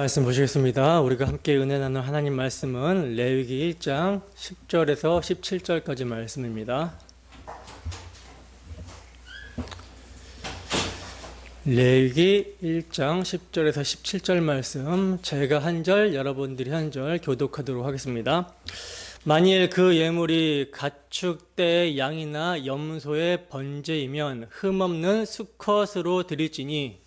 말씀 보시겠습니다. 우리가 함께 은혜 나눌 하나님 말씀은 레위기 1장 10절에서 17절까지 말씀입니다. 레위기 1장 10절에서 17절 말씀, 제가 한 절, 여러분들이 한 절 교독하도록 하겠습니다. 만일 그 예물이 가축대의 양이나 염소의 번제이면 흠없는 수컷으로 드릴지니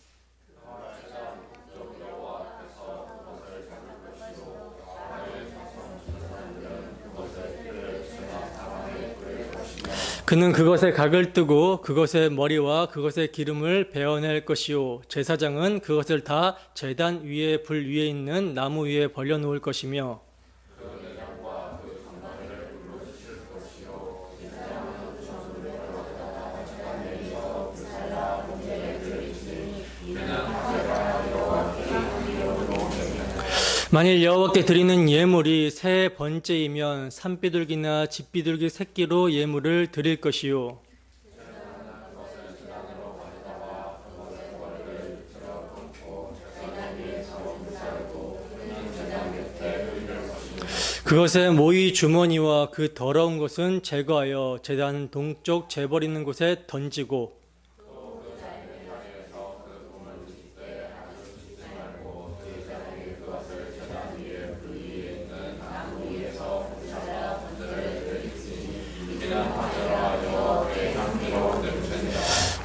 그는 그것에 각을 뜨고 그것의 머리와 그것의 기름을 베어낼 것이요 제사장은 그것을 다 제단 위에 불 위에 있는 나무 위에 벌려놓을 것이며 만일 여호와께 드리는 예물이 새 번째이면 산비둘기나 집비둘기 새끼로 예물을 드릴 것이요 그것의 모이 주머니와 그 더러운 것은 제거하여 제단 동쪽 재벌 있는 곳에 던지고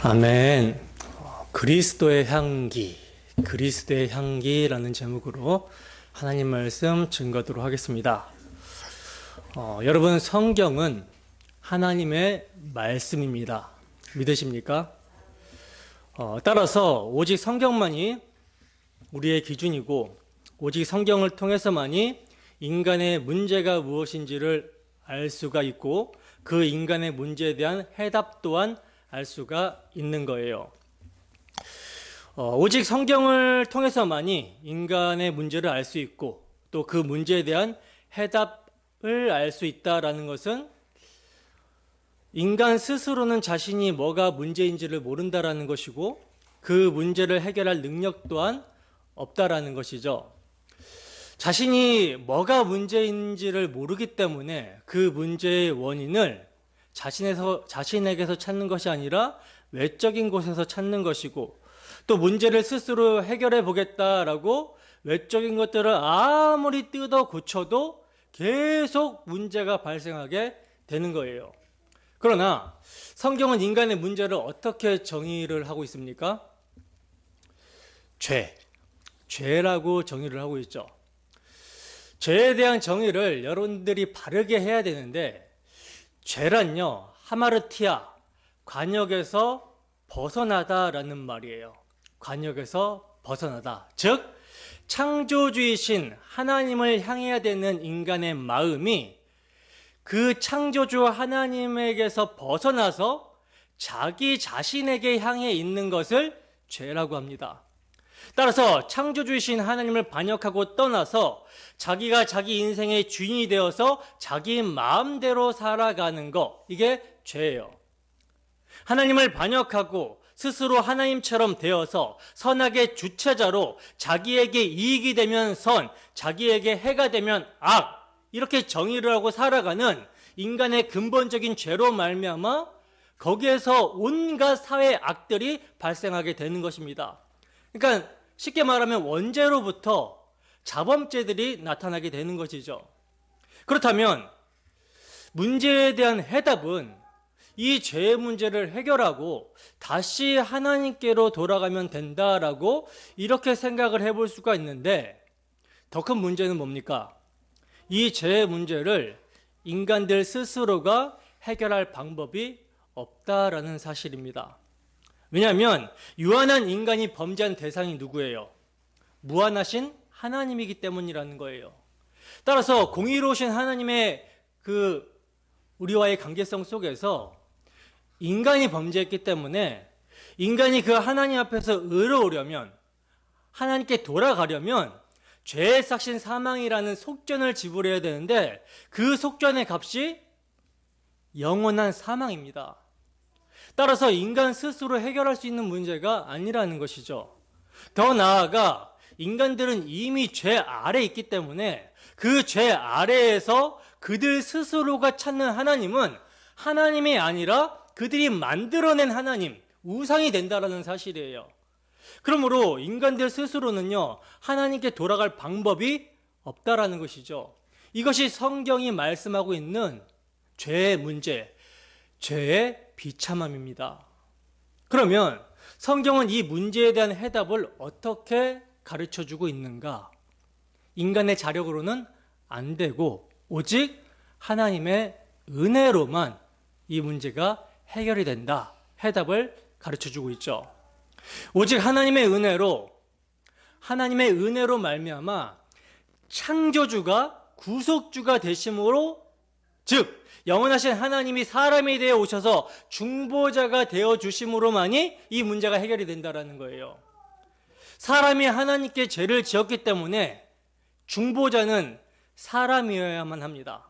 아멘. 그리스도의 향기, 그리스도의 향기라는 제목으로 하나님 말씀 증거하도록 하겠습니다. 여러분, 성경은 하나님의 말씀입니다. 믿으십니까? 따라서 오직 성경만이 우리의 기준이고 오직 성경을 통해서만이 인간의 문제가 무엇인지를 알 수가 있고 그 인간의 문제에 대한 해답 또한 알 수가 있는 거예요. 오직 성경을 통해서만이 인간의 문제를 알 수 있고 또 그 문제에 대한 해답을 알 수 있다라는 것은 인간 스스로는 자신이 뭐가 문제인지를 모른다라는 것이고 그 문제를 해결할 능력 또한 없다라는 것이죠. 자신이 뭐가 문제인지를 모르기 때문에 그 문제의 원인을 자신에게서 찾는 것이 아니라 외적인 곳에서 찾는 것이고 또 문제를 스스로 해결해 보겠다라고 외적인 것들을 아무리 뜯어 고쳐도 계속 문제가 발생하게 되는 거예요. 그러나 성경은 인간의 문제를 어떻게 정의를 하고 있습니까? 죄라고 정의를 하고 있죠. 죄에 대한 정의를 여러분들이 바르게 해야 되는데 죄란요, 하마르티아, 관역에서 벗어나다라는 말이에요. 관역에서 벗어나다. 즉, 창조주이신 하나님을 향해야 되는 인간의 마음이 그 창조주 하나님에게서 벗어나서 자기 자신에게 향해 있는 것을 죄라고 합니다. 따라서 창조주이신 하나님을 반역하고 떠나서 자기가 자기 인생의 주인이 되어서 자기 마음대로 살아가는 것, 이게 죄예요. 하나님을 반역하고 스스로 하나님처럼 되어서 선악의 주체자로 자기에게 이익이 되면 선, 자기에게 해가 되면 악, 이렇게 정의를 하고 살아가는 인간의 근본적인 죄로 말미암아 거기에서 온갖 사회 악들이 발생하게 되는 것입니다. 그러니까 쉽게 말하면 원죄로부터 자범죄들이 나타나게 되는 것이죠. 그렇다면 문제에 대한 해답은 이 죄의 문제를 해결하고 다시 하나님께로 돌아가면 된다라고 이렇게 생각을 해볼 수가 있는데 더 큰 문제는 뭡니까? 이 죄의 문제를 인간들 스스로가 해결할 방법이 없다라는 사실입니다. 왜냐하면 유한한 인간이 범죄한 대상이 누구예요? 무한하신 하나님이기 때문이라는 거예요. 따라서 공의로우신 하나님의 우리와의 관계성 속에서 인간이 범죄했기 때문에 인간이 그 하나님 앞에서 의로우려면 하나님께 돌아가려면 죄의 삭신 사망이라는 속전을 지불해야 되는데 그 속전의 값이 영원한 사망입니다. 따라서 인간 스스로 해결할 수 있는 문제가 아니라는 것이죠. 더 나아가 인간들은 이미 죄 아래에 있기 때문에 그 죄 아래에서 그들 스스로가 찾는 하나님은 하나님이 아니라 그들이 만들어낸 하나님, 우상이 된다라는 사실이에요. 그러므로 인간들 스스로는요, 하나님께 돌아갈 방법이 없다라는 것이죠. 이것이 성경이 말씀하고 있는 죄의 문제, 죄의 비참함입니다. 그러면 성경은 이 문제에 대한 해답을 어떻게 가르쳐주고 있는가? 인간의 자력으로는 안 되고 오직 하나님의 은혜로만 이 문제가 해결이 된다. 해답을 가르쳐주고 있죠. 오직 하나님의 은혜로 말미암아 창조주가 구속주가 되심으로, 즉 영원하신 하나님이 사람이 되어 오셔서 중보자가 되어 주심으로만이 이 문제가 해결이 된다라는 거예요. 사람이 하나님께 죄를 지었기 때문에 중보자는 사람이어야만 합니다.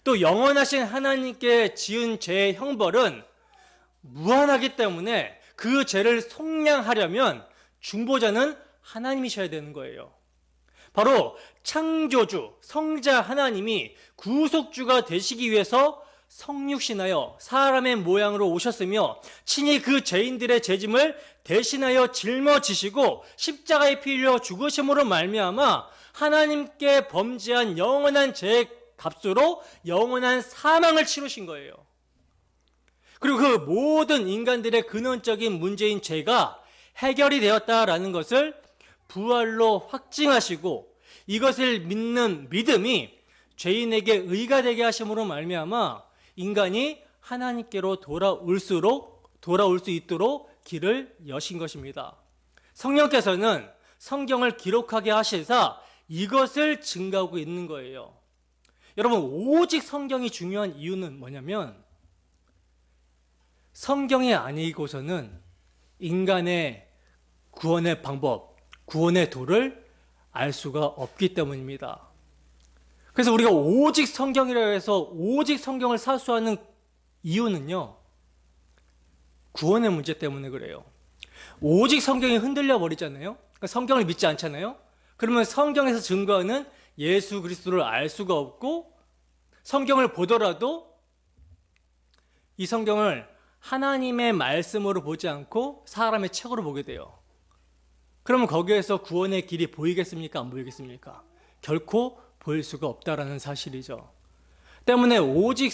또 영원하신 하나님께 지은 죄의 형벌은 무한하기 때문에 그 죄를 속량하려면 중보자는 하나님이셔야 되는 거예요. 바로 창조주, 성자 하나님이 구속주가 되시기 위해서 성육신하여 사람의 모양으로 오셨으며 친히 그 죄인들의 죄짐을 대신하여 짊어지시고 십자가에 피 흘려 죽으심으로 말미암아 하나님께 범죄한 영원한 죄의 값으로 영원한 사망을 치르신 거예요. 그리고 그 모든 인간들의 근원적인 문제인 죄가 해결이 되었다라는 것을 부활로 확증하시고 이것을 믿는 믿음이 죄인에게 의가 되게 하심으로 말미암아 인간이 하나님께로 돌아올 수 있도록 길을 여신 것입니다. 성령께서는 성경을 기록하게 하시사 이것을 증거하고 있는 거예요. 여러분, 오직 성경이 중요한 이유는 뭐냐면 성경이 아니고서는 인간의 구원의 방법, 구원의 도를 알 수가 없기 때문입니다. 그래서 우리가 오직 성경이라 해서 오직 성경을 사수하는 이유는요, 구원의 문제 때문에 그래요. 오직 성경이 흔들려 버리잖아요. 그러니까 성경을 믿지 않잖아요. 그러면 성경에서 증거하는 예수 그리스도를 알 수가 없고, 성경을 보더라도 이 성경을 하나님의 말씀으로 보지 않고 사람의 책으로 보게 돼요. 그러면 거기에서 구원의 길이 보이겠습니까? 안 보이겠습니까? 결코 보일 수가 없다라는 사실이죠. 때문에 오직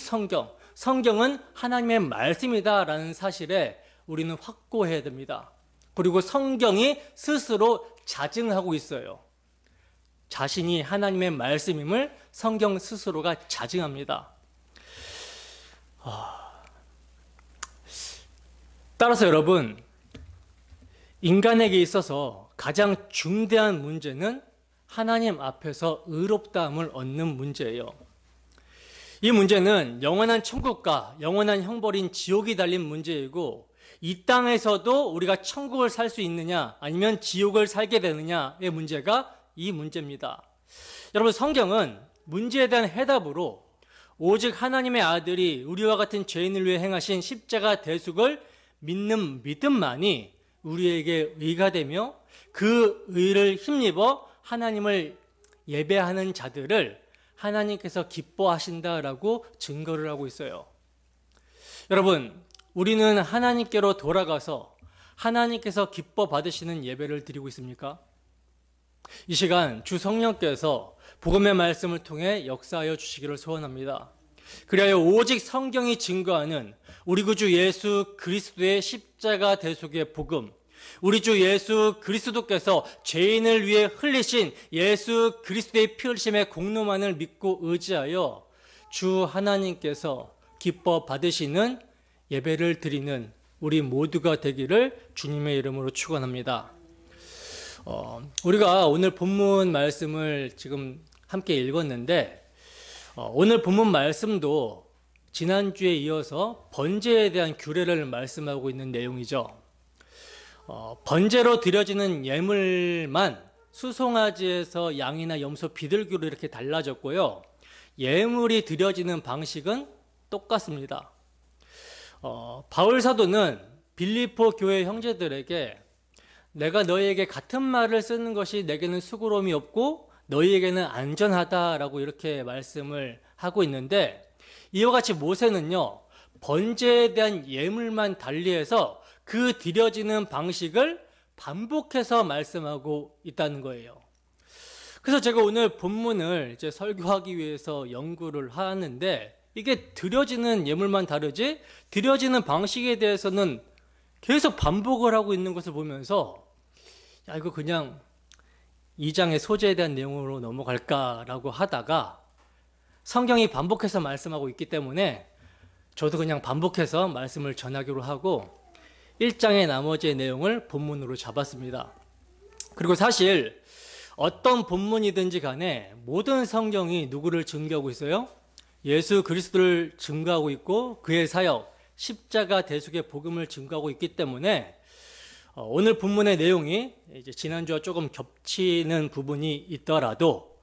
성경은 하나님의 말씀이다라는 사실에 우리는 확고해야 됩니다. 그리고 성경이 스스로 자증하고 있어요. 자신이 하나님의 말씀임을 성경 스스로가 자증합니다. 따라서 여러분, 인간에게 있어서 가장 중대한 문제는 하나님 앞에서 의롭다함을 얻는 문제예요. 이 문제는 영원한 천국과 영원한 형벌인 지옥이 달린 문제이고, 이 땅에서도 우리가 천국을 살 수 있느냐 아니면 지옥을 살게 되느냐의 문제가 이 문제입니다. 여러분, 성경은 문제에 대한 해답으로 오직 하나님의 아들이 우리와 같은 죄인을 위해 행하신 십자가 대속을 믿는 믿음만이 우리에게 의가 되며 그 의를 힘입어 하나님을 예배하는 자들을 하나님께서 기뻐하신다라고 증거를 하고 있어요. 여러분, 우리는 하나님께로 돌아가서 하나님께서 기뻐 받으시는 예배를 드리고 있습니까? 이 시간 주 성령께서 복음의 말씀을 통해 역사하여 주시기를 소원합니다. 그리하여 오직 성경이 증거하는 우리 구주 예수 그리스도의 십자가 대속의 복음, 우리 주 예수 그리스도께서 죄인을 위해 흘리신 예수 그리스도의 피 흘리심의 공로만을 믿고 의지하여 주 하나님께서 기뻐 받으시는 예배를 드리는 우리 모두가 되기를 주님의 이름으로 축원합니다. 우리가 오늘 본문 말씀을 지금 함께 읽었는데, 오늘 본문 말씀도 지난주에 이어서 번제에 대한 규례를 말씀하고 있는 내용이죠. 번제로 드려지는 예물만 수송아지에서 양이나 염소 비둘기로 이렇게 달라졌고요. 예물이 드려지는 방식은 똑같습니다. 바울 사도는 빌립보 교회 형제들에게 내가 너희에게 같은 말을 쓰는 것이 내게는 수고로움이 없고 너희에게는 안전하다라고 이렇게 말씀을 하고 있는데, 이와 같이 모세는요, 번제에 대한 예물만 달리해서 그 드려지는 방식을 반복해서 말씀하고 있다는 거예요. 그래서 제가 오늘 본문을 이제 설교하기 위해서 연구를 하는데, 이게 드려지는 예물만 다르지 드려지는 방식에 대해서는 계속 반복을 하고 있는 것을 보면서, 야, 이거 그냥 2장의 소재에 대한 내용으로 넘어갈까라고 하다가, 성경이 반복해서 말씀하고 있기 때문에 저도 그냥 반복해서 말씀을 전하기로 하고 1장의 나머지의 내용을 본문으로 잡았습니다. 그리고 사실 어떤 본문이든지 간에 모든 성경이 누구를 증거하고 있어요? 예수 그리스도를 증거하고 있고 그의 사역, 십자가 대속의 복음을 증거하고 있기 때문에 오늘 본문의 내용이 이제 지난주와 조금 겹치는 부분이 있더라도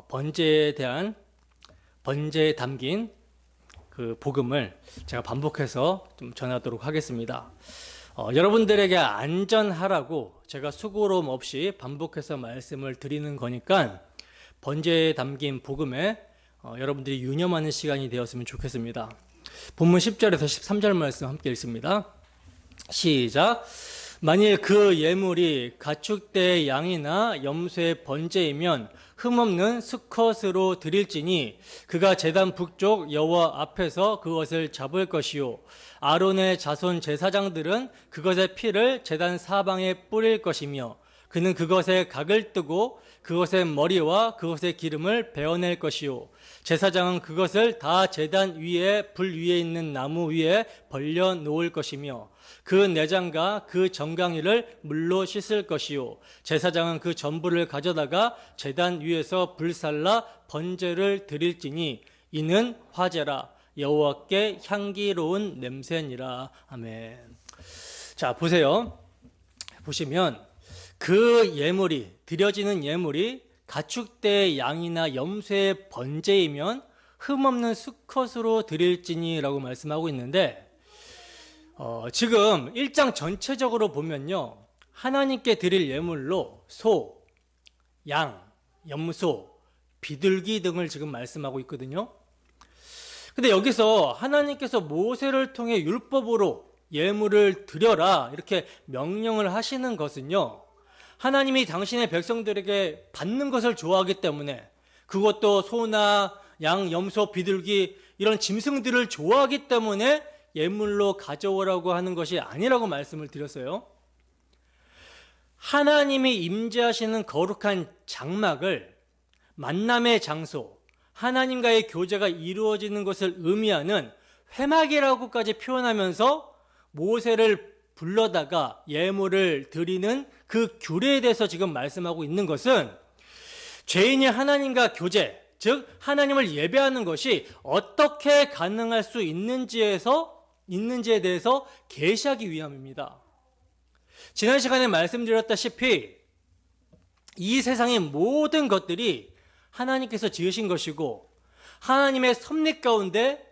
번제에 담긴 그 복음을 제가 반복해서 좀 전하도록 하겠습니다. 여러분들에게 안전하라고 제가 수고로움 없이 반복해서 말씀을 드리는 거니까 번제에 담긴 복음에 여러분들이 유념하는 시간이 되었으면 좋겠습니다. 본문 10절에서 13절 말씀 함께 읽습니다. 시작. 만일 그 예물이 가축대의 양이나 염소의 번제이면 흠없는 수컷으로 드릴지니 그가 제단 북쪽 여호와 앞에서 그것을 잡을 것이요 아론의 자손 제사장들은 그것의 피를 제단 사방에 뿌릴 것이며 그는 그것에 각을 뜨고 그것의 머리와 그것의 기름을 베어낼 것이요 제사장은 그것을 다 제단 위에 불 위에 있는 나무 위에 벌려 놓을 것이며 그 내장과 그 정강이를 물로 씻을 것이요 제사장은 그 전부를 가져다가 제단 위에서 불살라 번제를 드릴지니 이는 화제라 여호와께 향기로운 냄새니라. 아멘. 자, 보시면 그 예물이, 드려지는 예물이 가축대의 양이나 염소의 번제이면 흠없는 수컷으로 드릴지니라고 말씀하고 있는데, 지금 1장 전체적으로 보면요, 하나님께 드릴 예물로 소, 양, 염소, 비둘기 등을 지금 말씀하고 있거든요. 근데 여기서 하나님께서 모세를 통해 율법으로 예물을 드려라 이렇게 명령을 하시는 것은요, 하나님이 당신의 백성들에게 받는 것을 좋아하기 때문에, 그것도 소나 양, 염소, 비둘기 이런 짐승들을 좋아하기 때문에 예물로 가져오라고 하는 것이 아니라고 말씀을 드렸어요. 하나님이 임재하시는 거룩한 장막을 만남의 장소, 하나님과의 교제가 이루어지는 것을 의미하는 회막이라고까지 표현하면서 모세를 불러다가 예물을 드리는 그 규례에 대해서 지금 말씀하고 있는 것은, 죄인이 하나님과 교제, 즉 하나님을 예배하는 것이 어떻게 가능할 수 있는지에 대해서 계시하기 위함입니다. 지난 시간에 말씀드렸다시피 이 세상의 모든 것들이 하나님께서 지으신 것이고 하나님의 섭리 가운데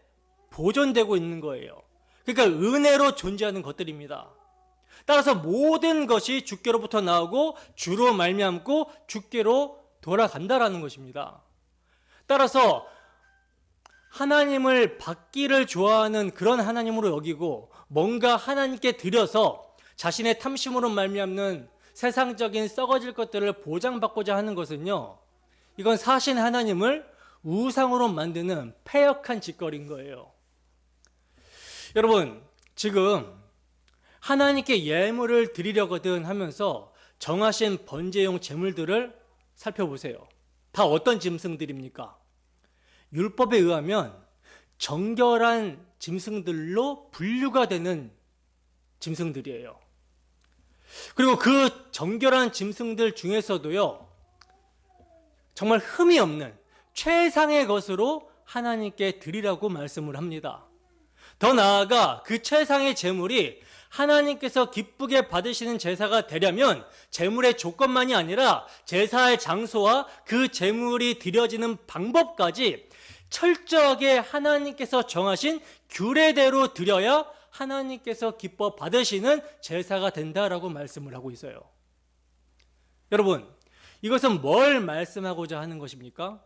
보존되고 있는 거예요. 그러니까 은혜로 존재하는 것들입니다. 따라서 모든 것이 주께로부터 나오고 주로 말미암고 주께로 돌아간다라는 것입니다. 따라서 하나님을 받기를 좋아하는 그런 하나님으로 여기고, 뭔가 하나님께 드려서 자신의 탐심으로 말미암는 세상적인 썩어질 것들을 보장받고자 하는 것은요, 이건 사신 하나님을 우상으로 만드는 패역한 짓거리인 거예요. 여러분, 지금 하나님께 예물을 드리려거든 하면서 정하신 번제용 제물들을 살펴보세요. 다 어떤 짐승들입니까? 율법에 의하면 정결한 짐승들로 분류가 되는 짐승들이에요. 그리고 그 정결한 짐승들 중에서도요, 정말 흠이 없는 최상의 것으로 하나님께 드리라고 말씀을 합니다. 더 나아가 그 최상의 제물이 하나님께서 기쁘게 받으시는 제사가 되려면 제물의 조건만이 아니라 제사의 장소와 그 제물이 드려지는 방법까지 철저하게 하나님께서 정하신 규례대로 드려야 하나님께서 기뻐 받으시는 제사가 된다라고 말씀을 하고 있어요. 여러분, 이것은 뭘 말씀하고자 하는 것입니까?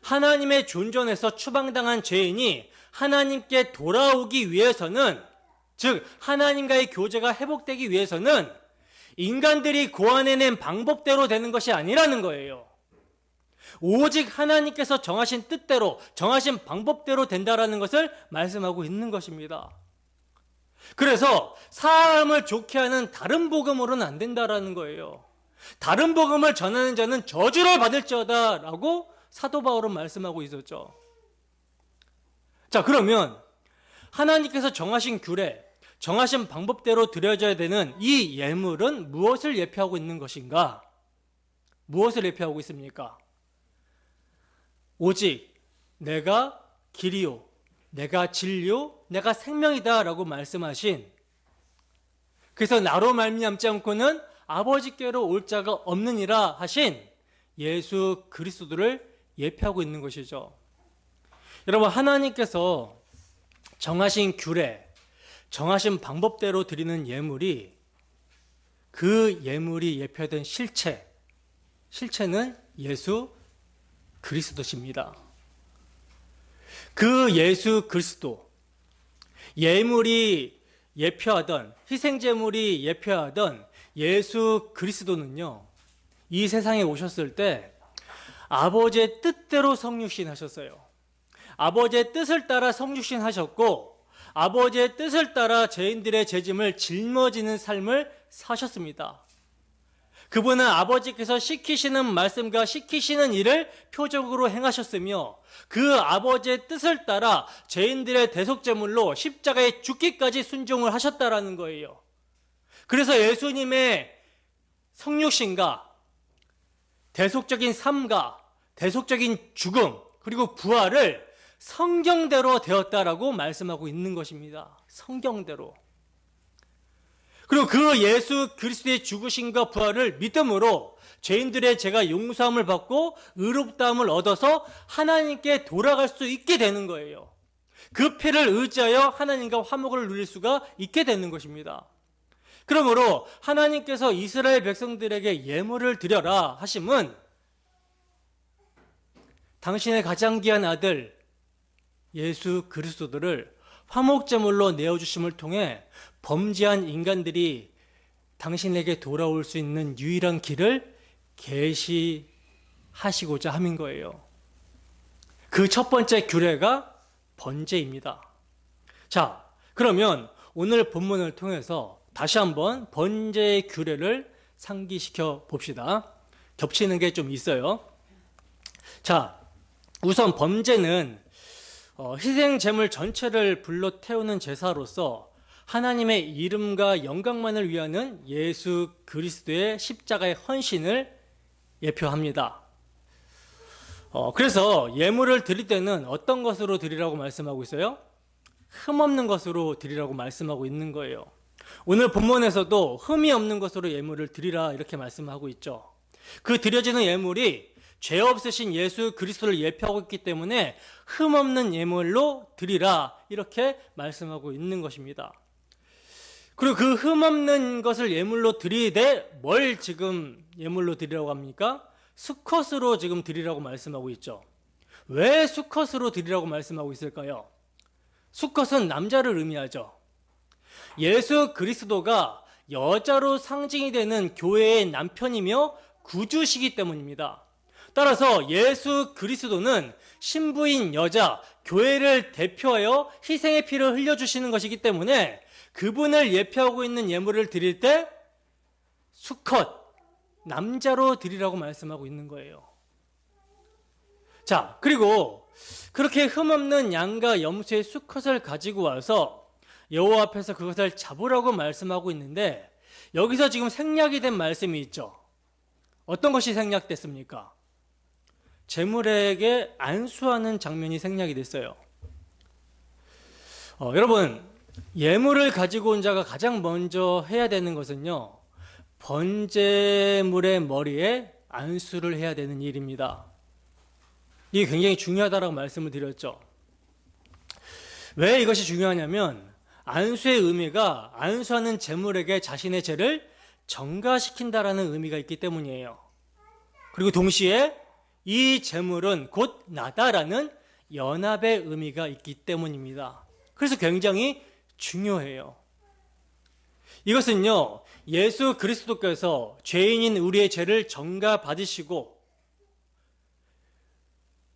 하나님의 존전에서 추방당한 죄인이 하나님께 돌아오기 위해서는, 즉 하나님과의 교제가 회복되기 위해서는 인간들이 고안해낸 방법대로 되는 것이 아니라는 거예요. 오직 하나님께서 정하신 뜻대로, 정하신 방법대로 된다라는 것을 말씀하고 있는 것입니다. 그래서 사람을 좋게 하는 다른 복음으로는 안 된다라는 거예요. 다른 복음을 전하는 자는 저주를 받을지어다 라고 사도 바울은 말씀하고 있었죠. 자, 그러면 하나님께서 정하신 규례, 정하신 방법대로 드려져야 되는 이 예물은 무엇을 예표하고 있는 것인가? 무엇을 예표하고 있습니까? 오직 내가 길이요, 내가 진리요, 내가 생명이다 라고 말씀하신, 그래서 나로 말미암지 않고는 아버지께로 올 자가 없느니라 하신 예수 그리스도를 예표하고 있는 것이죠. 여러분, 하나님께서 정하신 규례, 정하신 방법대로 드리는 예물이, 그 예물이 예표된 실체는 예수 그리스도십니다. 그 예수 그리스도, 예물이 예표하던, 희생제물이 예표하던 예수 그리스도는요, 이 세상에 오셨을 때 아버지의 뜻대로 성육신 하셨어요. 아버지의 뜻을 따라 성육신 하셨고, 아버지의 뜻을 따라 죄인들의 죄짐을 짊어지는 삶을 사셨습니다. 그분은 아버지께서 시키시는 말씀과 시키시는 일을 표적으로 행하셨으며, 그 아버지의 뜻을 따라 죄인들의 대속제물로 십자가에 죽기까지 순종을 하셨다라는 거예요. 그래서 예수님의 성육신과 대속적인 삶과 대속적인 죽음, 그리고 부활을 성경대로 되었다라고 말씀하고 있는 것입니다. 성경대로. 그리고 그 예수 그리스도의 죽으심과 부활을 믿음으로 죄인들의 죄가 용서함을 받고 의롭다함을 얻어서 하나님께 돌아갈 수 있게 되는 거예요. 그 피를 의지하여 하나님과 화목을 누릴 수가 있게 되는 것입니다. 그러므로 하나님께서 이스라엘 백성들에게 예물을 드려라 하심은 당신의 가장 귀한 아들 예수 그리스도를 화목제물로 내어주심을 통해 범죄한 인간들이 당신에게 돌아올 수 있는 유일한 길을 계시하시고자 함인 거예요. 그 첫 번째 규례가 번제입니다. 자, 그러면 오늘 본문을 통해서 다시 한번 번제의 규례를 상기시켜 봅시다. 겹치는 게 좀 있어요. 자, 우선 번제는 희생 제물 전체를 불러 태우는 제사로서 하나님의 이름과 영광만을 위하는 예수 그리스도의 십자가의 헌신을 예표합니다. 그래서 예물을 드릴 때는 어떤 것으로 드리라고 말씀하고 있어요? 흠없는 것으로 드리라고 말씀하고 있는 거예요. 오늘 본문에서도 흠이 없는 것으로 예물을 드리라 이렇게 말씀하고 있죠. 그 드려지는 예물이 죄 없으신 예수 그리스도를 예표하고 있기 때문에 흠없는 예물로 드리라 이렇게 말씀하고 있는 것입니다. 그리고 그 흠없는 것을 예물로 드리되 뭘 지금 예물로 드리라고 합니까? 수컷으로 지금 드리라고 말씀하고 있죠. 왜 수컷으로 드리라고 말씀하고 있을까요? 수컷은 남자를 의미하죠. 예수 그리스도가 여자로 상징이 되는 교회의 남편이며 구주시기 때문입니다. 따라서 예수 그리스도는 신부인 여자, 교회를 대표하여 희생의 피를 흘려주시는 것이기 때문에 그분을 예표하고 있는 예물을 드릴 때 수컷, 남자로 드리라고 말씀하고 있는 거예요. 자, 그리고 그렇게 흠없는 양과 염소의 수컷을 가지고 와서 여호와 앞에서 그것을 잡으라고 말씀하고 있는데 여기서 지금 생략이 된 말씀이 있죠. 어떤 것이 생략됐습니까? 제물에게 안수하는 장면이 생략이 됐어요. 여러분, 예물을 가지고 온 자가 가장 먼저 해야 되는 것은요, 번제물의 머리에 안수를 해야 되는 일입니다. 이게 굉장히 중요하다고 말씀을 드렸죠. 왜 이것이 중요하냐면 안수의 의미가 안수하는 제물에게 자신의 죄를 전가시킨다라는 의미가 있기 때문이에요. 그리고 동시에 이 제물은 곧 나다라는 연합의 의미가 있기 때문입니다. 그래서 굉장히 중요해요. 이것은요, 예수 그리스도께서 죄인인 우리의 죄를 전가 받으시고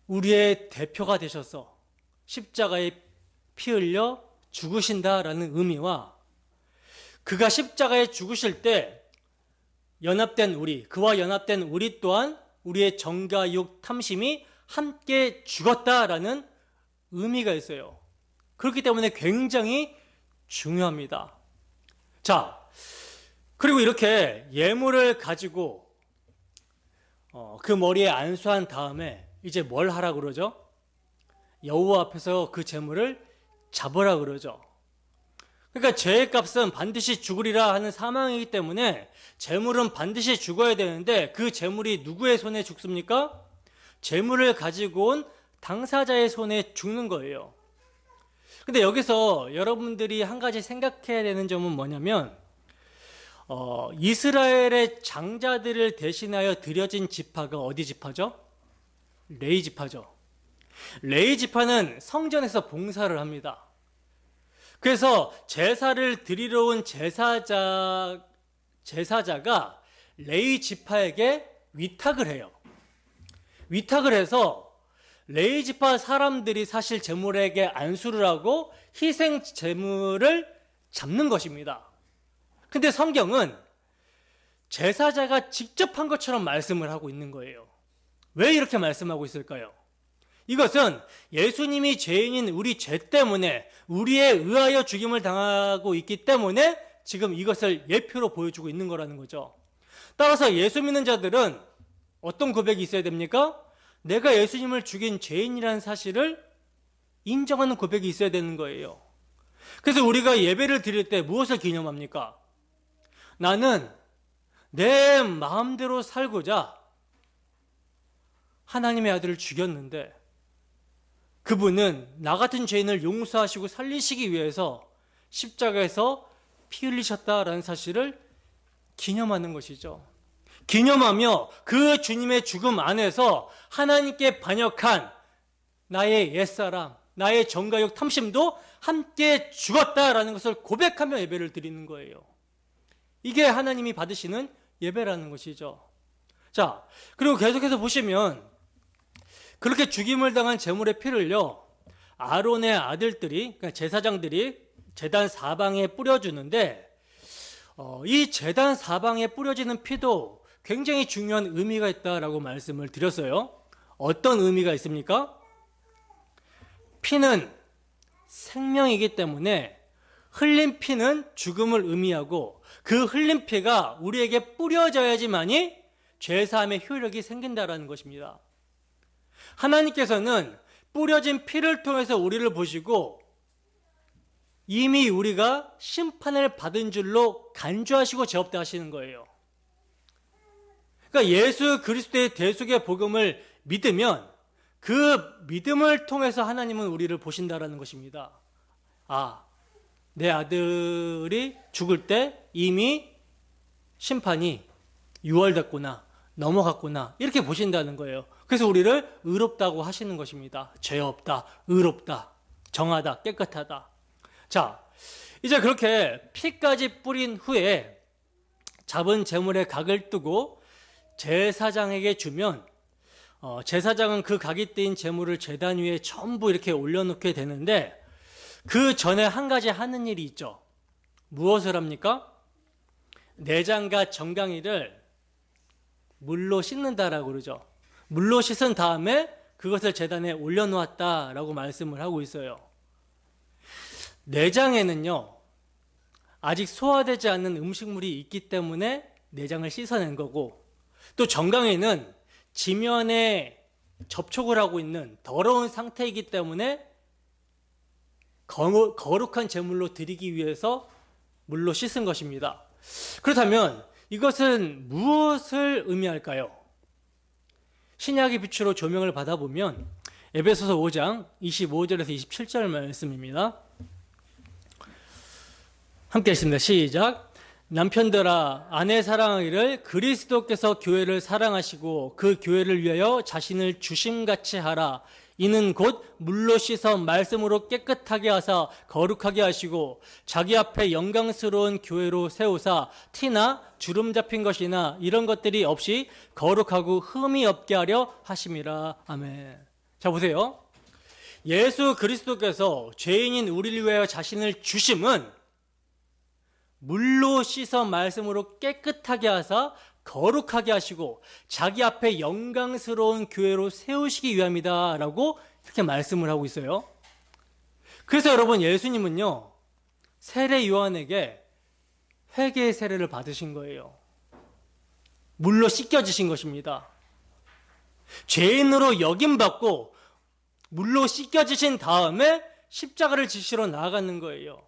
우리의 대표가 되셔서 십자가에 피 흘려 죽으신다라는 의미와 그가 십자가에 죽으실 때 연합된 우리, 그와 연합된 우리 또한 우리의 정과 육 탐심이 함께 죽었다라는 의미가 있어요. 그렇기 때문에 굉장히 중요합니다. 자, 그리고 이렇게 예물을 가지고 그 머리에 안수한 다음에 이제 뭘 하라 그러죠? 여호와 앞에서 그 제물을 잡으라 그러죠. 그러니까 죄의 값은 반드시 죽으리라 하는 사망이기 때문에 제물은 반드시 죽어야 되는데 그 제물이 누구의 손에 죽습니까? 제물을 가지고 온 당사자의 손에 죽는 거예요. 근데 여기서 여러분들이 한 가지 생각해야 되는 점은 뭐냐면 이스라엘의 장자들을 대신하여 드려진 지파가 어디 지파죠? 레위 지파죠. 레위 지파는 성전에서 봉사를 합니다. 그래서 제사를 드리러 온 제사자가 레위 지파에게 위탁을 해요. 위탁을 해서 레위 지파 사람들이 사실 제물에게 안수를 하고 희생 제물을 잡는 것입니다. 근데 성경은 제사자가 직접 한 것처럼 말씀을 하고 있는 거예요. 왜 이렇게 말씀하고 있을까요? 이것은 예수님이 죄인인 우리 죄 때문에 우리에 의하여 죽임을 당하고 있기 때문에 지금 이것을 예표로 보여주고 있는 거라는 거죠. 따라서 예수 믿는 자들은 어떤 고백이 있어야 됩니까? 내가 예수님을 죽인 죄인이라는 사실을 인정하는 고백이 있어야 되는 거예요. 그래서 우리가 예배를 드릴 때 무엇을 기념합니까? 나는 내 마음대로 살고자 하나님의 아들을 죽였는데 그분은 나 같은 죄인을 용서하시고 살리시기 위해서 십자가에서 피 흘리셨다라는 사실을 기념하는 것이죠. 기념하며 그 주님의 죽음 안에서 하나님께 반역한 나의 옛사람, 나의 정가욕 탐심도 함께 죽었다라는 것을 고백하며 예배를 드리는 거예요. 이게 하나님이 받으시는 예배라는 것이죠. 자, 그리고 계속해서 보시면 그렇게 죽임을 당한 제물의 피를요, 아론의 아들들이, 그러니까 제사장들이 제단 사방에 뿌려주는데 이 제단 사방에 뿌려지는 피도 굉장히 중요한 의미가 있다라고 말씀을 드렸어요. 어떤 의미가 있습니까? 피는 생명이기 때문에 흘린 피는 죽음을 의미하고 그 흘린 피가 우리에게 뿌려져야지만이 죄사함의 효력이 생긴다라는 것입니다. 하나님께서는 뿌려진 피를 통해서 우리를 보시고 이미 우리가 심판을 받은 줄로 간주하시고 죄 없다 하시는 거예요. 그러니까 예수 그리스도의 대속의 복음을 믿으면 그 믿음을 통해서 하나님은 우리를 보신다라는 것입니다. 아, 내 아들이 죽을 때 이미 심판이 유월됐구나, 넘어갔구나, 이렇게 보신다는 거예요. 그래서 우리를 의롭다고 하시는 것입니다. 죄 없다, 의롭다, 정하다, 깨끗하다. 자, 이제 그렇게 피까지 뿌린 후에 잡은 제물의 각을 뜨고 제사장에게 주면 제사장은 그 각이 떼인 제물을 제단 위에 전부 이렇게 올려놓게 되는데 그 전에 한 가지 하는 일이 있죠. 무엇을 합니까? 내장과 정강이를 물로 씻는다라고 그러죠. 물로 씻은 다음에 그것을 제단에 올려놓았다라고 말씀을 하고 있어요. 내장에는요, 아직 소화되지 않는 음식물이 있기 때문에 내장을 씻어낸 거고, 또 정강이는 지면에 접촉을 하고 있는 더러운 상태이기 때문에 거룩한 제물로 드리기 위해서 물로 씻은 것입니다. 그렇다면 이것은 무엇을 의미할까요? 신약의 빛으로 조명을 받아보면 에베소서 5장 25절에서 27절 말씀입니다. 함께 했습니다. 시작. 남편들아, 아내 사랑하기를 그리스도께서 교회를 사랑하시고 그 교회를 위하여 자신을 주심같이 하라. 이는 곧 물로 씻어 말씀으로 깨끗하게 하사 거룩하게 하시고 자기 앞에 영광스러운 교회로 세우사 티나 주름 잡힌 것이나 이런 것들이 없이 거룩하고 흠이 없게 하려 하심이라. 아멘. 자, 보세요. 예수 그리스도께서 죄인인 우리를 위하여 자신을 주심은 물로 씻어 말씀으로 깨끗하게 하사 거룩하게 하시고 자기 앞에 영광스러운 교회로 세우시기 위함이다 라고 이렇게 말씀을 하고 있어요. 그래서 여러분, 예수님은요 세례 요한에게 회개의 세례를 받으신 거예요. 물로 씻겨지신 것입니다. 죄인으로 여김받고 물로 씻겨지신 다음에 십자가를 지시러 나아가는 거예요.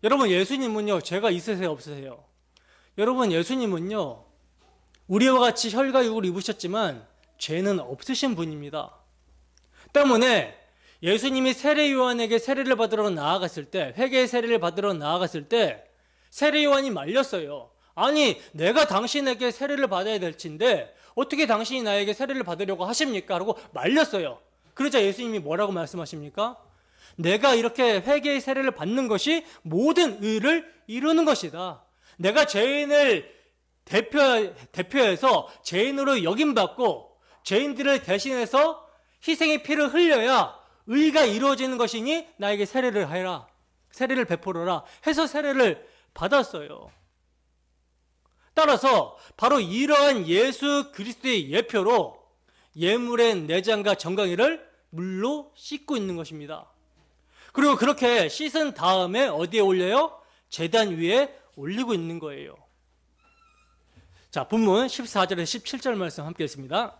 여러분, 예수님은요 죄가 있으세요, 없으세요? 여러분, 예수님은요 우리와 같이 혈과 육을 입으셨지만 죄는 없으신 분입니다. 때문에 예수님이 세례 요한에게 세례를 받으러 나아갔을 때, 회개의 세례를 받으러 나아갔을 때 세례 요한이 말렸어요. 아니, 내가 당신에게 세례를 받아야 될 텐데 어떻게 당신이 나에게 세례를 받으려고 하십니까? 라고 말렸어요. 그러자 예수님이 뭐라고 말씀하십니까? 내가 이렇게 회개의 세례를 받는 것이 모든 의를 이루는 것이다. 내가 죄인을 대표해서 죄인으로 여김받고 죄인들을 대신해서 희생의 피를 흘려야 의가 이루어지는 것이니 나에게 세례를 하라, 세례를 베풀어라 해서 세례를 받았어요. 따라서 바로 이러한 예수 그리스도의 예표로 예물의 내장과 정강이를 물로 씻고 있는 것입니다. 그리고 그렇게 씻은 다음에 어디에 올려요? 제단 위에 올리고 있는 거예요. 자, 본문 14절에서 17절 말씀 함께 했습니다.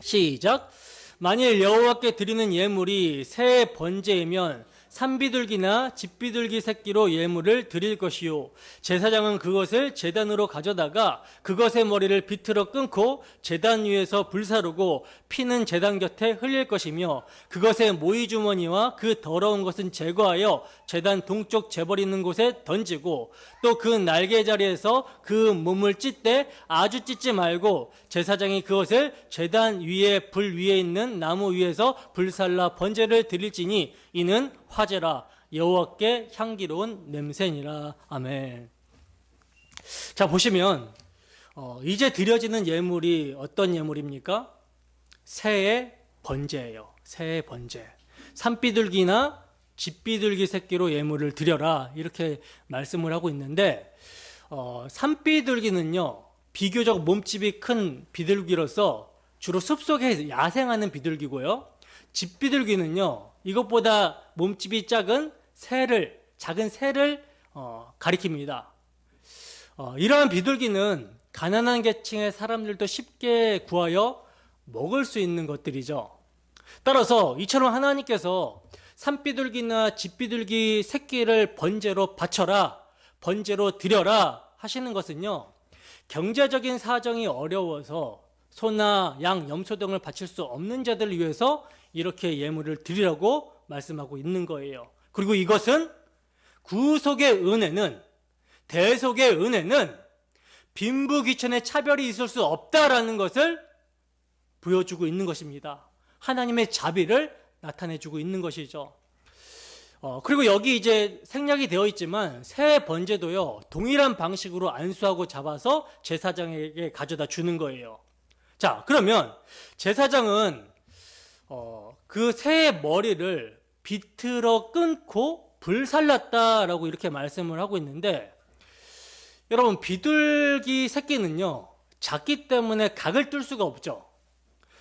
시작. 만일 여호와께 드리는 예물이 새 번제이면 산비둘기나 집비둘기 새끼로 예물을 드릴 것이요, 제사장은 그것을 제단으로 가져다가 그것의 머리를 비틀어 끊고 제단 위에서 불사르고 피는 제단 곁에 흘릴 것이며 그것의 모이주머니와 그 더러운 것은 제거하여 제단 동쪽 재버리는 곳에 던지고 또 그 날개 자리에서 그 몸을 찢되 아주 찢지 말고 제사장이 그것을 제단 위에 불 위에 있는 나무 위에서 불살라 번제를 드릴지니 이는 화제라, 여호와께 향기로운 냄새니라. 아멘. 자, 보시면 이제 드려지는 예물이 어떤 예물입니까? 새의 번제예요. 새의 번제. 산비둘기나 집비둘기 새끼로 예물을 드려라, 이렇게 말씀을 하고 있는데, 산비둘기는요 비교적 몸집이 큰 비둘기로서 주로 숲속에 야생하는 비둘기고요, 집비둘기는요 이것보다 몸집이 작은 작은 새를 가리킵니다. 이러한 비둘기는 가난한 계층의 사람들도 쉽게 구하여 먹을 수 있는 것들이죠. 따라서 이처럼 하나님께서 산비둘기나 집비둘기 새끼를 번제로 바쳐라, 번제로 드려라 하시는 것은요, 경제적인 사정이 어려워서 소나 양, 염소 등을 바칠 수 없는 자들을 위해서 이렇게 예물을 드리라고 말씀하고 있는 거예요. 그리고 이것은 구속의 은혜는, 대속의 은혜는 빈부귀천의 차별이 있을 수 없다라는 것을 보여주고 있는 것입니다. 하나님의 자비를 나타내주고 있는 것이죠. 그리고 여기 이제 생략이 되어 있지만 새 번제도요 동일한 방식으로 안수하고 잡아서 제사장에게 가져다 주는 거예요. 자, 그러면 제사장은 그 새의 머리를 비틀어 끊고 불살랐다라고 이렇게 말씀을 하고 있는데, 여러분, 비둘기 새끼는요 작기 때문에 각을 뚫을 수가 없죠.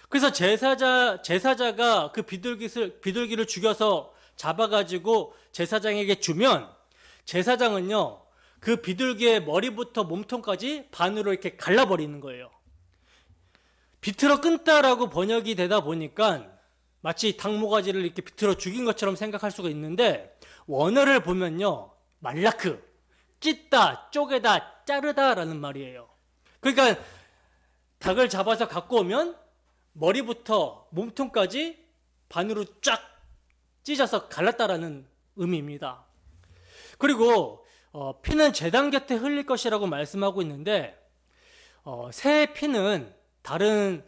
그래서 제사자가 그 비둘기를 죽여서 잡아가지고 제사장에게 주면 제사장은요 그 비둘기의 머리부터 몸통까지 반으로 이렇게 갈라버리는 거예요. 비틀어 끊다라고 번역이 되다 보니까 마치 닭모가지를 이렇게 비틀어 죽인 것처럼 생각할 수가 있는데, 원어를 보면요 말라크, 찢다, 쪼개다, 자르다라는 말이에요. 그러니까 닭을 잡아서 갖고 오면 머리부터 몸통까지 반으로 쫙 찢어서 갈랐다라는 의미입니다. 그리고 피는 제단 곁에 흘릴 것이라고 말씀하고 있는데 새의 피는 다른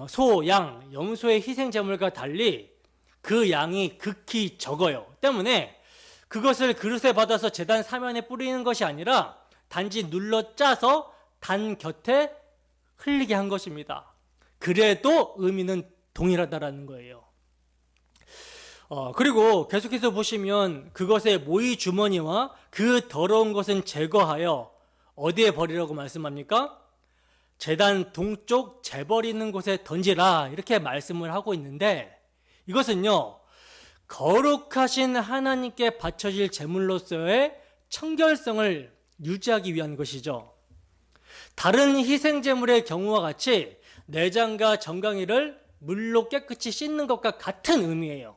소, 양, 염소의 희생 제물과 달리 그 양이 극히 적어요. 때문에 그것을 그릇에 받아서 제단 사면에 뿌리는 것이 아니라 단지 눌러 짜서 단 곁에 흘리게 한 것입니다. 그래도 의미는 동일하다라는 거예요. 그리고 계속해서 보시면 그것의 모이 주머니와 그 더러운 것은 제거하여 어디에 버리라고 말씀합니까? 제단 동쪽 재버리는 곳에 던지라 이렇게 말씀을 하고 있는데, 이것은요 거룩하신 하나님께 바쳐질 제물로서의 청결성을 유지하기 위한 것이죠. 다른 희생 제물의 경우와 같이 내장과 정강이를 물로 깨끗이 씻는 것과 같은 의미예요.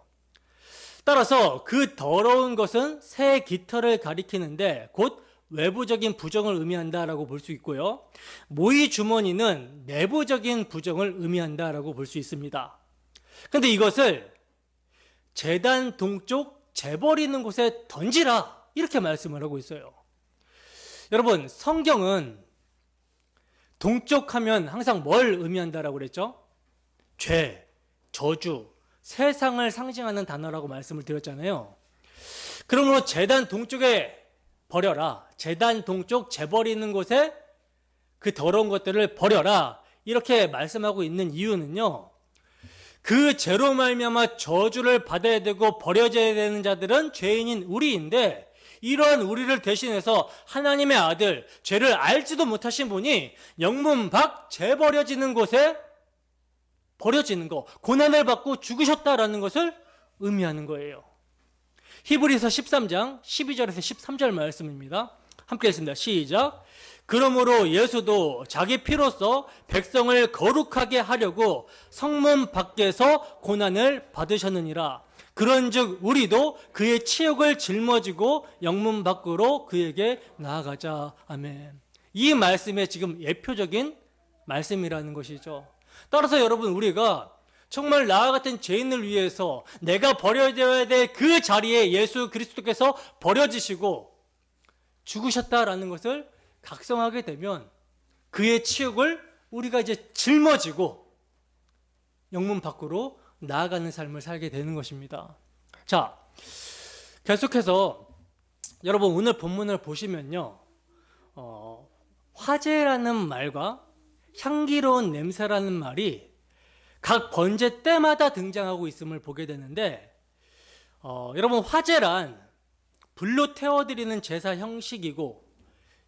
따라서 그 더러운 것은 새 깃털을 가리키는데 곧 외부적인 부정을 의미한다라고 볼 수 있고요. 모이 주머니는 내부적인 부정을 의미한다라고 볼 수 있습니다. 그런데 이것을 제단 동쪽 재버리는 곳에 던지라 이렇게 말씀을 하고 있어요. 여러분, 성경은 동쪽 하면 항상 뭘 의미한다라고 그랬죠? 죄, 저주, 세상을 상징하는 단어라고 말씀을 드렸잖아요. 그러므로 제단 동쪽에 버려라, 제단 동쪽 재버리는 곳에 그 더러운 것들을 버려라 이렇게 말씀하고 있는 이유는요, 그 죄로 말미암아 저주를 받아야 되고 버려져야 되는 자들은 죄인인 우리인데, 이러한 우리를 대신해서 하나님의 아들, 죄를 알지도 못하신 분이 영문 밖 재버려지는 곳에 버려지는 것, 고난을 받고 죽으셨다라는 것을 의미하는 거예요. 히브리서 13장 12절에서 13절 말씀입니다. 함께 읽습니다. 시작. 그러므로 예수도 자기 피로써 백성을 거룩하게 하려고 성문 밖에서 고난을 받으셨느니라. 그런즉 우리도 그의 치욕을 짊어지고 영문 밖으로 그에게 나아가자. 아멘. 이 말씀의 지금 예표적인 말씀이라는 것이죠. 따라서 여러분, 우리가 정말 나와 같은 죄인을 위해서 내가 버려져야 될 그 자리에 예수 그리스도께서 버려지시고 죽으셨다라는 것을 각성하게 되면 그의 치욕을 우리가 이제 짊어지고 영문 밖으로 나아가는 삶을 살게 되는 것입니다. 자, 계속해서 여러분 오늘 본문을 보시면요, 화제라는 말과 향기로운 냄새라는 말이 각 번제 때마다 등장하고 있음을 보게 되는데, 여러분, 화제란 불로 태워드리는 제사 형식이고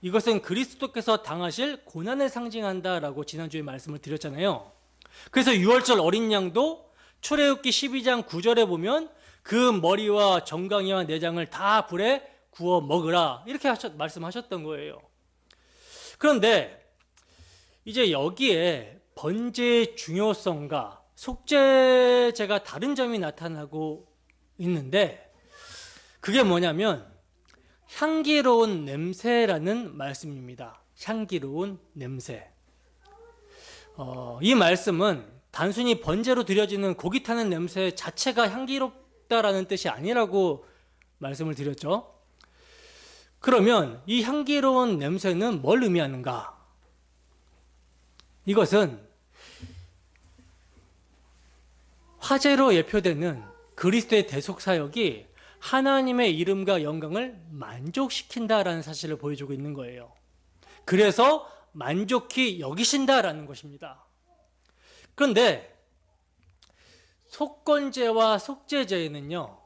이것은 그리스도께서 당하실 고난을 상징한다라고 지난주에 말씀을 드렸잖아요. 그래서 유월절 어린 양도 출애굽기 12장 9절에 보면 그 머리와 정강이와 내장을 다 불에 구워 먹으라 이렇게 말씀하셨던 거예요. 그런데 이제 여기에 번제의 중요성과 속죄제가 다른 점이 나타나고 있는데, 그게 뭐냐면 향기로운 냄새라는 말씀입니다. 향기로운 냄새. 이 말씀은 단순히 번제로 드려지는 고기 타는 냄새 자체가 향기롭다라는 뜻이 아니라고 말씀을 드렸죠. 그러면 이 향기로운 냄새는 뭘 의미하는가? 이것은 화제로 예표되는 그리스도의 대속사역이 하나님의 이름과 영광을 만족시킨다라는 사실을 보여주고 있는 거예요. 그래서 만족히 여기신다라는 것입니다. 그런데 속건제와 속죄제에는요,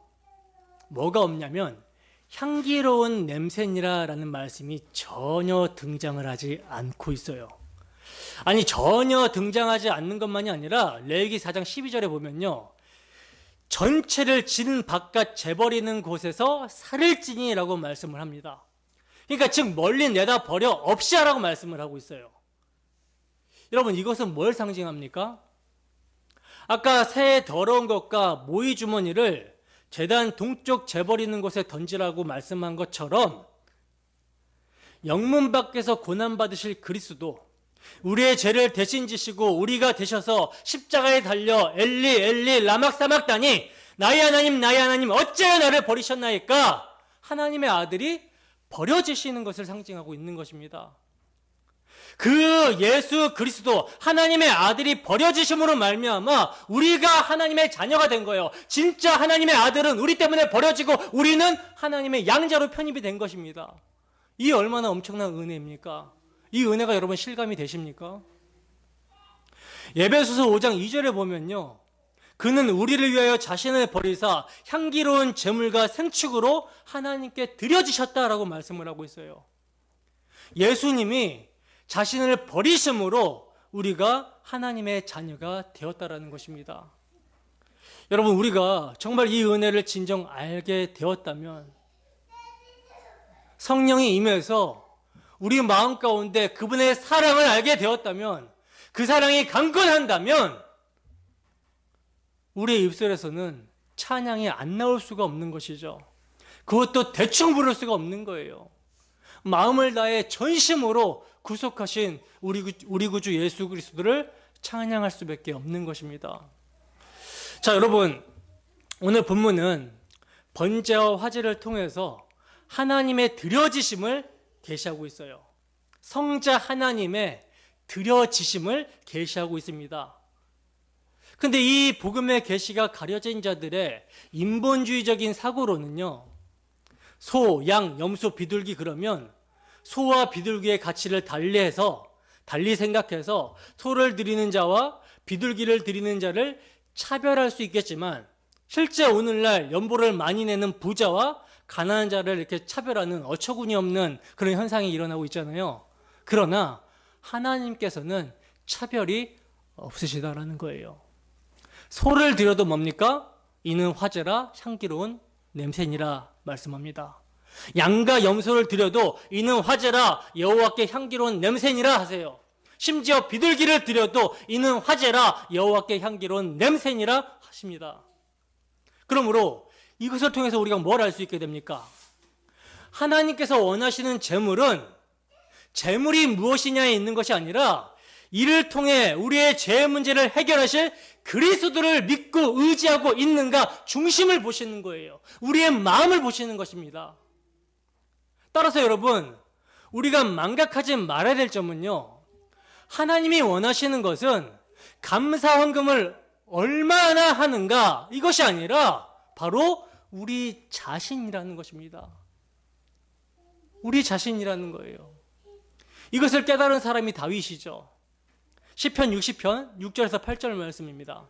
뭐가 없냐면 향기로운 냄새니라라는 말씀이 전혀 등장을 하지 않고 있어요. 아니, 전혀 등장하지 않는 것만이 아니라 레위기 4장 12절에 보면요, 전체를 진 바깥 재버리는 곳에서 살을 찌니라고 말씀을 합니다. 그러니까 즉 멀리 내다 버려 없이 하라고 말씀을 하고 있어요. 여러분, 이것은 뭘 상징합니까? 아까 새의 더러운 것과 모이 주머니를 제단 동쪽 재버리는 곳에 던지라고 말씀한 것처럼 영문 밖에서 고난받으실 그리스도, 우리의 죄를 대신 지시고 우리가 되셔서 십자가에 달려 엘리 엘리 라막 사막다니 나의 하나님 나의 하나님 어찌하여 나를 버리셨나이까 하나님의 아들이 버려지시는 것을 상징하고 있는 것입니다. 그 예수 그리스도 하나님의 아들이 버려지심으로 말미암아 우리가 하나님의 자녀가 된 거예요. 진짜 하나님의 아들은 우리 때문에 버려지고 우리는 하나님의 양자로 편입이 된 것입니다. 이 얼마나 엄청난 은혜입니까? 이 은혜가 여러분 실감이 되십니까? 에베소서 5장 2절에 보면요, 그는 우리를 위하여 자신을 버리사 향기로운 제물과 생축으로 하나님께 드려지셨다라고 말씀을 하고 있어요. 예수님이 자신을 버리심으로 우리가 하나님의 자녀가 되었다라는 것입니다. 여러분, 우리가 정말 이 은혜를 진정 알게 되었다면, 성령이 임해서 우리 마음 가운데 그분의 사랑을 알게 되었다면, 그 사랑이 강건한다면 우리의 입술에서는 찬양이 안 나올 수가 없는 것이죠. 그것도 대충 부를 수가 없는 거예요. 마음을 다해 전심으로 구속하신 우리 구주 예수 그리스도를 찬양할 수밖에 없는 것입니다. 자, 여러분, 오늘 본문은 번제와 화제를 통해서 하나님의 드려지심을 계시하고 있어요. 성자 하나님의 드려지심을 계시하고 있습니다. 근데 이 복음의 계시가 가려진 자들의 인본주의적인 사고로는요, 소, 양, 염소, 비둘기 그러면 소와 비둘기의 가치를 달리 생각해서 소를 드리는 자와 비둘기를 드리는 자를 차별할 수 있겠지만, 실제 오늘날 연보를 많이 내는 부자와 가난한 자를 이렇게 차별하는 어처구니 없는 그런 현상이 일어나고 있잖아요. 그러나 하나님께서는 차별이 없으시다라는 거예요. 소를 드려도 뭡니까? 이는 화제라 향기로운 냄새니라 말씀합니다. 양과 염소를 드려도 이는 화제라 여호와께 향기로운 냄새니라 하세요. 심지어 비둘기를 드려도 이는 화제라 여호와께 향기로운 냄새니라 하십니다. 그러므로 이것을 통해서 우리가 뭘 알 수 있게 됩니까? 하나님께서 원하시는 재물은 재물이 무엇이냐에 있는 것이 아니라 이를 통해 우리의 죄 문제를 해결하실 그리스도를 믿고 의지하고 있는가 중심을 보시는 거예요. 우리의 마음을 보시는 것입니다. 따라서 여러분, 우리가 망각하지 말아야 될 점은요, 하나님이 원하시는 것은 감사 헌금을 얼마나 하는가, 이것이 아니라 바로 우리 자신이라는 것입니다. 우리 자신이라는 거예요. 이것을 깨달은 사람이 다윗이죠. 시편 60편 6절에서 8절 말씀입니다.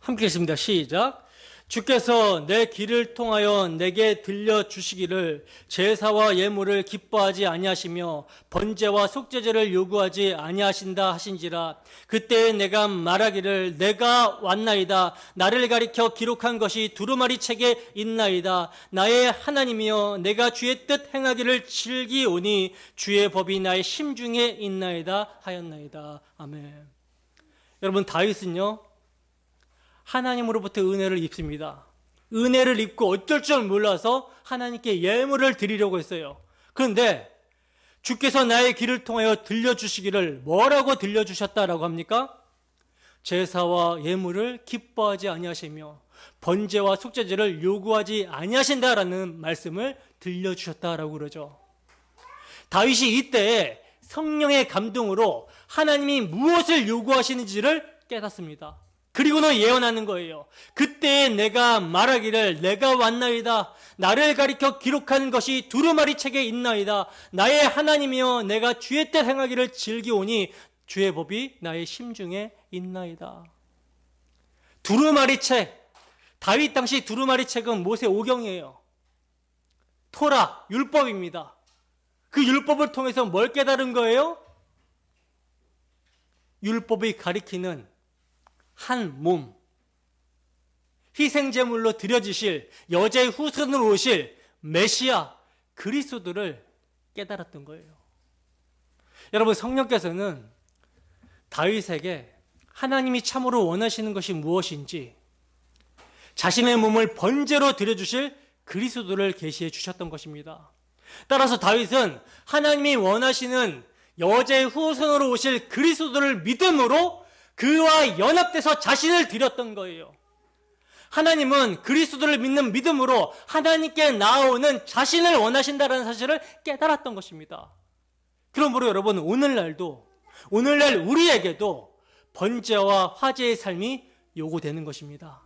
함께 읽습니다. 시작. 주께서 내 길을 통하여 내게 들려주시기를 제사와 예물을 기뻐하지 아니하시며 번제와 속죄제를 요구하지 아니하신다 하신지라. 그때 내가 말하기를 내가 왔나이다. 나를 가리켜 기록한 것이 두루마리 책에 있나이다. 나의 하나님이여 내가 주의 뜻 행하기를 즐기오니 주의 법이 나의 심중에 있나이다 하였나이다. 아멘. 여러분, 다윗은요, 하나님으로부터 은혜를 입습니다. 은혜를 입고 어쩔 줄 몰라서 하나님께 예물을 드리려고 했어요. 그런데 주께서 나의 길을 통하여 들려주시기를 뭐라고 들려주셨다라고 합니까? 제사와 예물을 기뻐하지 아니하시며 번제와 속죄제를 요구하지 아니하신다라는 말씀을 들려주셨다라고 그러죠. 다윗이 이때에 성령의 감동으로 하나님이 무엇을 요구하시는지를 깨닫습니다. 그리고는 예언하는 거예요. 그때에 내가 말하기를 내가 왔나이다. 나를 가리켜 기록한 것이 두루마리 책에 있나이다. 나의 하나님이여 내가 주의 뜻 행하기를 즐기오니 주의 법이 나의 심중에 있나이다. 두루마리 책, 다윗 당시 두루마리 책은 모세 오경이에요. 토라, 율법입니다. 그 율법을 통해서 뭘 깨달은 거예요? 율법이 가리키는 한 몸, 희생제물로 드려지실 여자의 후손으로 오실 메시아 그리스도를 깨달았던 거예요. 여러분, 성령께서는 다윗에게 하나님이 참으로 원하시는 것이 무엇인지 자신의 몸을 번제로 드려주실 그리스도를 계시해 주셨던 것입니다. 따라서 다윗은 하나님이 원하시는 여자의 후손으로 오실 그리스도를 믿음으로 그와 연합돼서 자신을 드렸던 거예요. 하나님은 그리스도를 믿는 믿음으로 하나님께 나아오는 자신을 원하신다는 사실을 깨달았던 것입니다. 그러므로 여러분, 오늘날 우리에게도 번제와 화제의 삶이 요구되는 것입니다.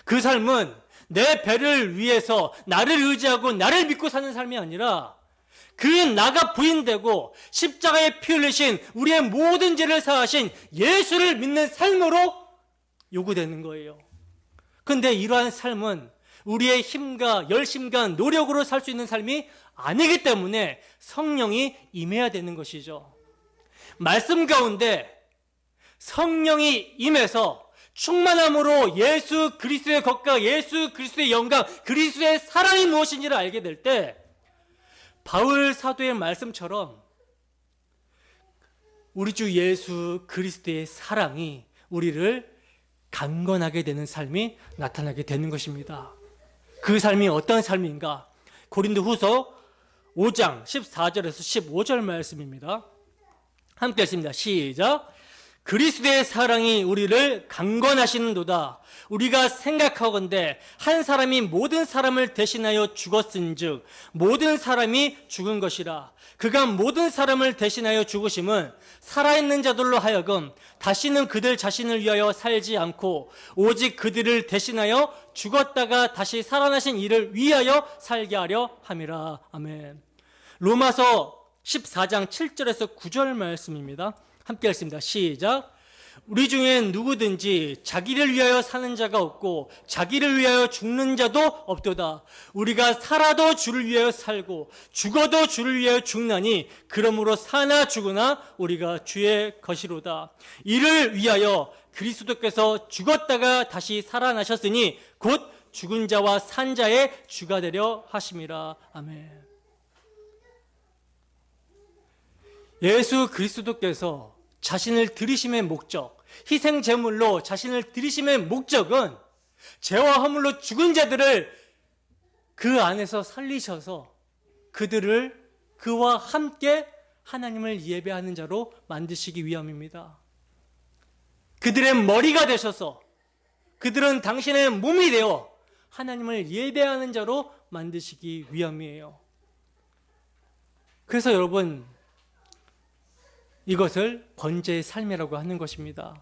그 삶은 내 배를 위해서 나를 의지하고 나를 믿고 사는 삶이 아니라 그 나가 부인되고 십자가에 피 흘리신 우리의 모든 죄를 사하신 예수를 믿는 삶으로 요구되는 거예요. 근데 이러한 삶은 우리의 힘과 열심과 노력으로 살 수 있는 삶이 아니기 때문에 성령이 임해야 되는 것이죠. 말씀 가운데 성령이 임해서 충만함으로 예수 그리스도의 것과 예수 그리스도의 영광, 그리스도의 사랑이 무엇인지를 알게 될 때 바울 사도의 말씀처럼 우리 주 예수 그리스도의 사랑이 우리를 강건하게 되는 삶이 나타나게 되는 것입니다. 그 삶이 어떤 삶인가? 고린도후서 5장 14절에서 15절 말씀입니다. 함께 읽습니다. 시작. 그리스도의 사랑이 우리를 강건하시는도다. 우리가 생각하건대 한 사람이 모든 사람을 대신하여 죽었은즉 모든 사람이 죽은 것이라. 그가 모든 사람을 대신하여 죽으심은 살아있는 자들로 하여금 다시는 그들 자신을 위하여 살지 않고 오직 그들을 대신하여 죽었다가 다시 살아나신 이를 위하여 살게 하려 함이라. 아멘. 로마서 14장 7절에서 9절 말씀입니다. 함께 읽습니다. 시작. 우리 중에 누구든지 자기를 위하여 사는 자가 없고 자기를 위하여 죽는 자도 없도다. 우리가 살아도 주를 위하여 살고 죽어도 주를 위하여 죽나니 그러므로 사나 죽으나 우리가 주의 것이로다. 이를 위하여 그리스도께서 죽었다가 다시 살아나셨으니 곧 죽은 자와 산 자의 주가 되려 하심이라. 아멘. 예수 그리스도께서 자신을 들이심의 목적, 희생 제물로 자신을 들이심의 목적은 죄와 허물로 죽은 자들을 그 안에서 살리셔서 그들을 그와 함께 하나님을 예배하는 자로 만드시기 위함입니다. 그들의 머리가 되셔서 그들은 당신의 몸이 되어 하나님을 예배하는 자로 만드시기 위함이에요. 그래서 여러분, 이것을 번제의 삶이라고 하는 것입니다.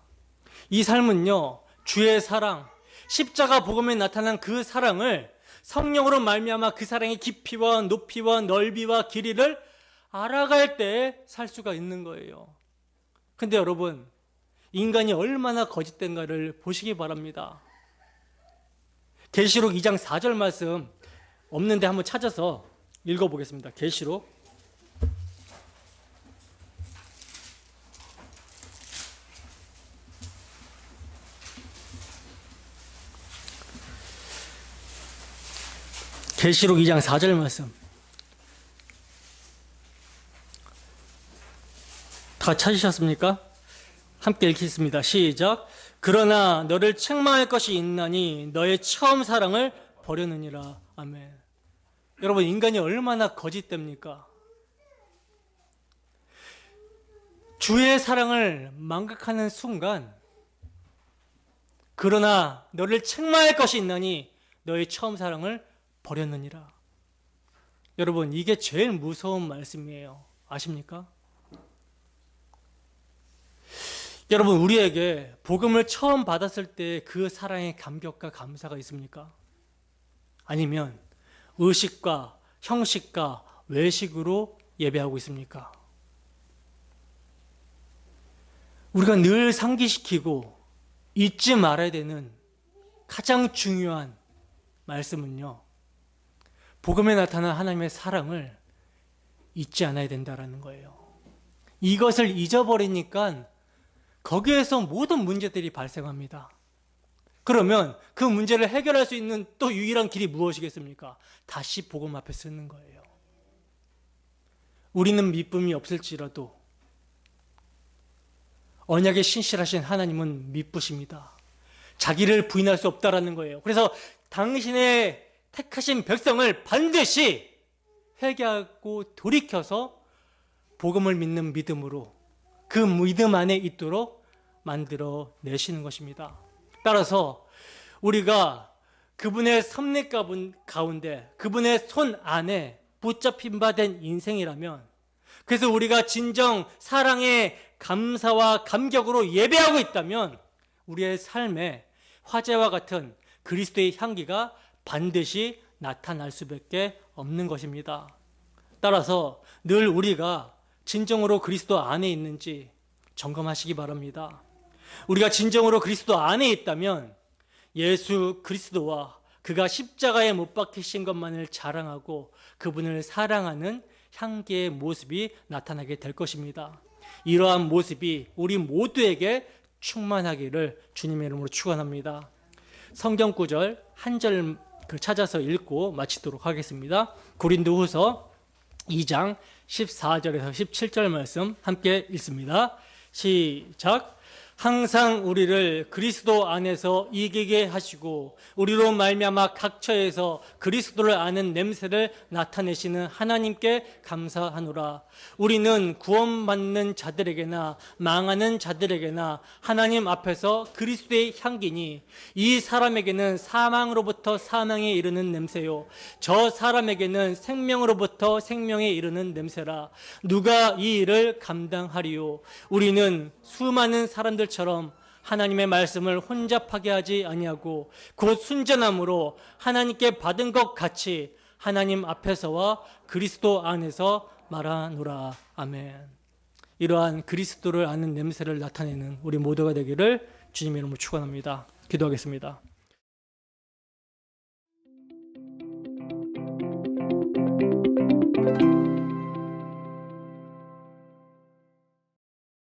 이 삶은요, 주의 사랑, 십자가 복음에 나타난 그 사랑을 성령으로 말미암아 그 사랑의 깊이와 높이와 넓이와 길이를 알아갈 때 살 수가 있는 거예요. 근데 여러분, 인간이 얼마나 거짓된가를 보시기 바랍니다. 계시록 2장 4절 말씀 없는데 한번 찾아서 읽어보겠습니다. 계시록 계시록 2장 4절 말씀 다 찾으셨습니까? 함께 읽겠습니다. 시작. 그러나 너를 책망할 것이 있나니 너의 처음 사랑을 버렸느니라. 아멘. 여러분, 인간이 얼마나 거짓됩니까? 주의 사랑을 망각하는 순간, 그러나 너를 책망할 것이 있나니 너의 처음 사랑을 버렸느니라. 여러분, 이게 제일 무서운 말씀이에요. 아십니까? 여러분, 우리에게 복음을 처음 받았을 때 그 사랑의 감격과 감사가 있습니까? 아니면 의식과 형식과 외식으로 예배하고 있습니까? 우리가 늘 상기시키고 잊지 말아야 되는 가장 중요한 말씀은요, 복음에 나타난 하나님의 사랑을 잊지 않아야 된다는 거예요. 이것을 잊어버리니까 거기에서 모든 문제들이 발생합니다. 그러면 그 문제를 해결할 수 있는 또 유일한 길이 무엇이겠습니까? 다시 복음 앞에 서는 거예요. 우리는 믿음이 없을지라도 언약에 신실하신 하나님은 믿으십니다. 자기를 부인할 수 없다라는 거예요. 그래서 당신의 택하신 백성을 반드시 회개하고 돌이켜서 복음을 믿는 믿음으로 그 믿음 안에 있도록 만들어 내시는 것입니다. 따라서 우리가 그분의 섭리 가운데 그분의 손 안에 붙잡힌 바 된 인생이라면, 그래서 우리가 진정 사랑의 감사와 감격으로 예배하고 있다면 우리의 삶에 화재와 같은 그리스도의 향기가 반드시 나타날 수밖에 없는 것입니다. 따라서 늘 우리가 진정으로 그리스도 안에 있는지 점검하시기 바랍니다. 우리가 진정으로 그리스도 안에 있다면 예수 그리스도와 그가 십자가에 못 박히신 것만을 자랑하고 그분을 사랑하는 향기의 모습이 나타나게 될 것입니다. 이러한 모습이 우리 모두에게 충만하기를 주님의 이름으로 축원합니다. 성경 구절 한 절 찾아서 읽고 마치도록 하겠습니다. 고린도후서 2장 14절에서 17절 말씀 함께 읽습니다. 시작. 항상 우리를 그리스도 안에서 이기게 하시고 우리로 말미암아 각처에서 그리스도를 아는 냄새를 나타내시는 하나님께 감사하노라. 우리는 구원받는 자들에게나 망하는 자들에게나 하나님 앞에서 그리스도의 향기니, 이 사람에게는 사망으로부터 사망에 이르는 냄새요 저 사람에게는 생명으로부터 생명에 이르는 냄새라. 누가 이 일을 감당하리요? 우리는 수많은 사람들처럼 하나님의 말씀을 혼잡하게 하지 아니하고 곧 순전함으로 하나님께 받은 것 같이 하나님 앞에서와 그리스도 안에서 말하노라. 아멘. 이러한 그리스도를 아는 냄새를 나타내는 우리 모두가 되기를 주님의 이름으로 축원합니다. 기도하겠습니다.